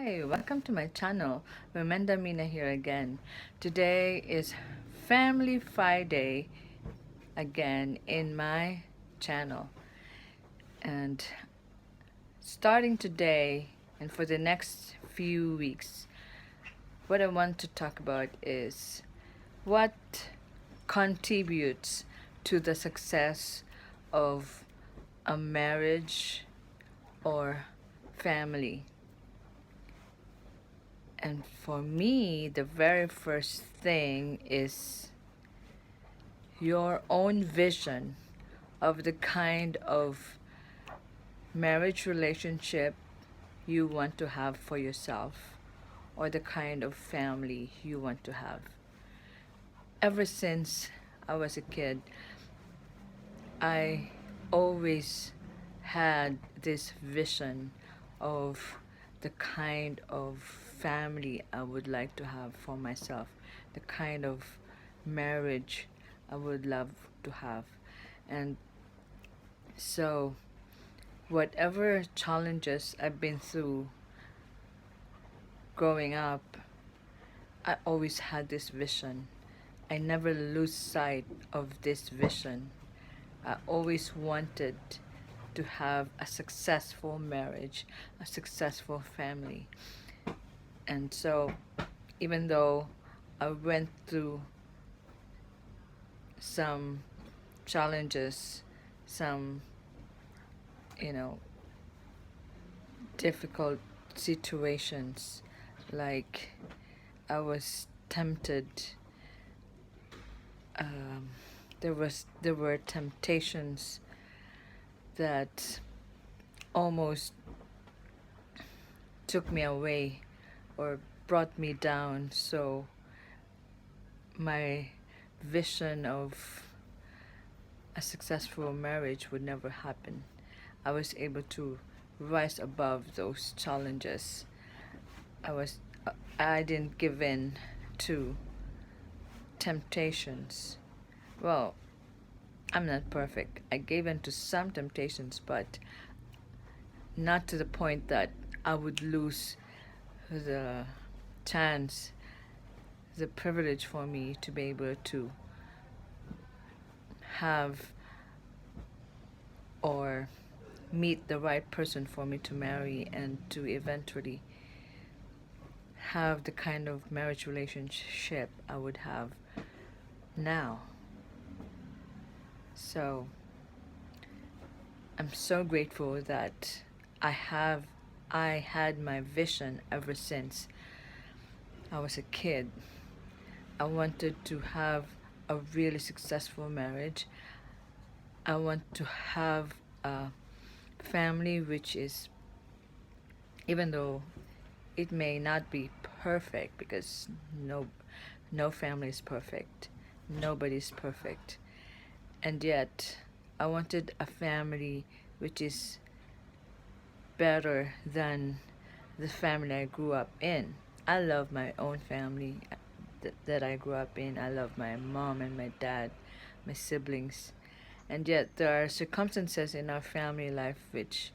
Hi, welcome to my channel. Remenda Mina here again. Today is Family Friday again in my channel. And starting today and for the next few weeks, what I want to talk about is what contributes to the success of a marriage or family. And for me, the very first thing is your own vision of the kind of marriage relationship you want to have for yourself or the kind of family you want to have. Ever since I was a kid, I always had this vision of the kind of family I would like to have for myself, the kind of marriage I would love to have. And so, whatever challenges I've been through growing up, I always had this vision. I never lose sight of this vision. I always wanted to have a successful marriage, a successful family. And so, even though I went through some challenges, some, you know, difficult situations, like I was tempted, um, there were temptations that almost took me away or brought me down. So my vision of a successful marriage would never happen. I was able to rise above those challenges. I was I didn't give in to temptations. Well, I'm not perfect. I gave in to some temptations, but not to the point that I would lose the chance, the privilege for me to be able to have or meet the right person for me to marry and to eventually have the kind of marriage relationship I would have now. So I'm so grateful that I had my vision ever since I was a kid. I wanted to have a really successful marriage. I want to have a family which is, even though it may not be perfect, because no family is perfect, nobody's perfect, and yet I wanted a family which is better than the family I grew up in. I love my own family that I grew up in. I love my mom and my dad, my siblings, and yet there are circumstances in our family life which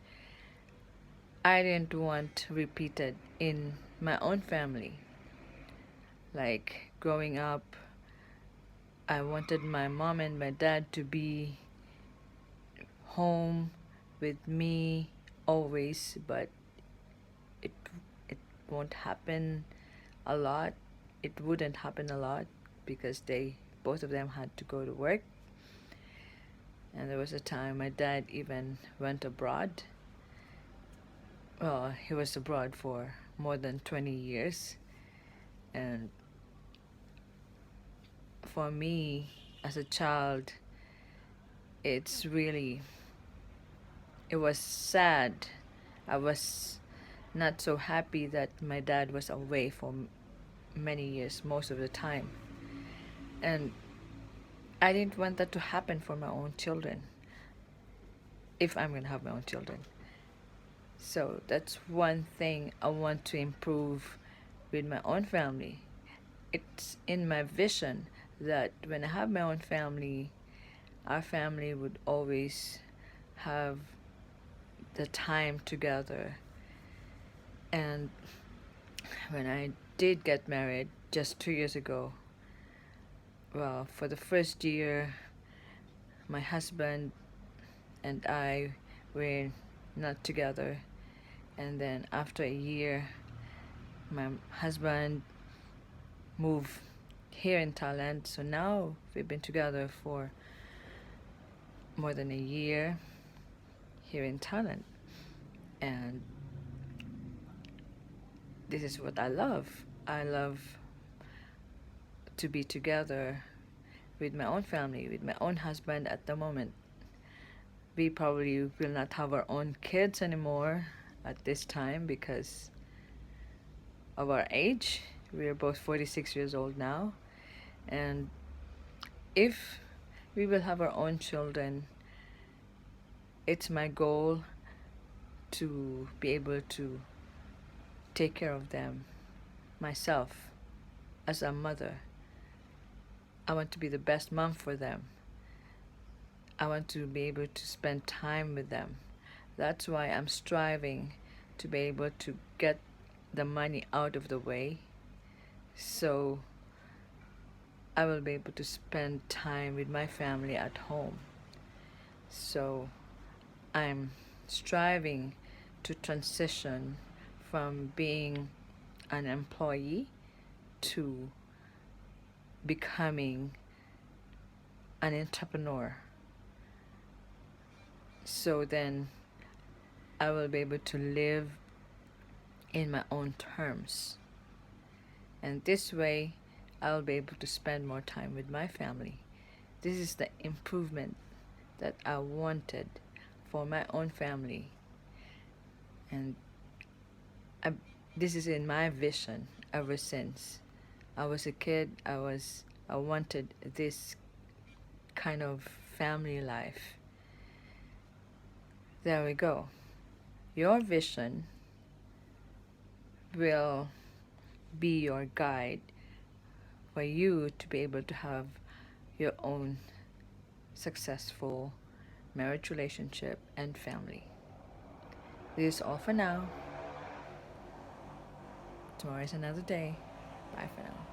I didn't want repeated in my own family. Like growing up, I wanted my mom and my dad to be home with me always, but it it won't happen a lot. It wouldn't happen a lot because both of them had to go to work. And there was a time my dad even went abroad. Well, he was abroad for more than 20 years. And for me, as a child, it's really, it was sad. I was not so happy that my dad was away for many years, most of the time. And I didn't want that to happen for my own children, if I'm going to have my own children. So that's one thing I want to improve with my own family. It's in my vision that when I have my own family, our family would always have the time together. And when I did get married just 2 years ago, well, for the first year, my husband and I were not together. And then after a year, my husband moved here in Thailand. So now we've been together for more than a year here in Thailand. And this is what I love. I love to be together with my own family, with my own husband at the moment. We probably will not have our own kids anymore at this time because of our age. We are both 46 years old now. And if we will have our own children, it's my goal to be able to take care of them myself as a mother. I want to be the best mom for them. I want to be able to spend time with them. That's why I'm striving to be able to get the money out of the way so I will be able to spend time with my family at home. So I'm striving to transition from being an employee to becoming an entrepreneur. So then I will be able to live in my own terms. And this way, I'll be able to spend more time with my family. This is the improvement that I wanted for my own family. And this is in my vision ever since I was a kid. I wanted this kind of family life. There we go. Your vision will be your guide for you to be able to have your own successful marriage relationship and family. This is all for now. Tomorrow is another day. Bye for now.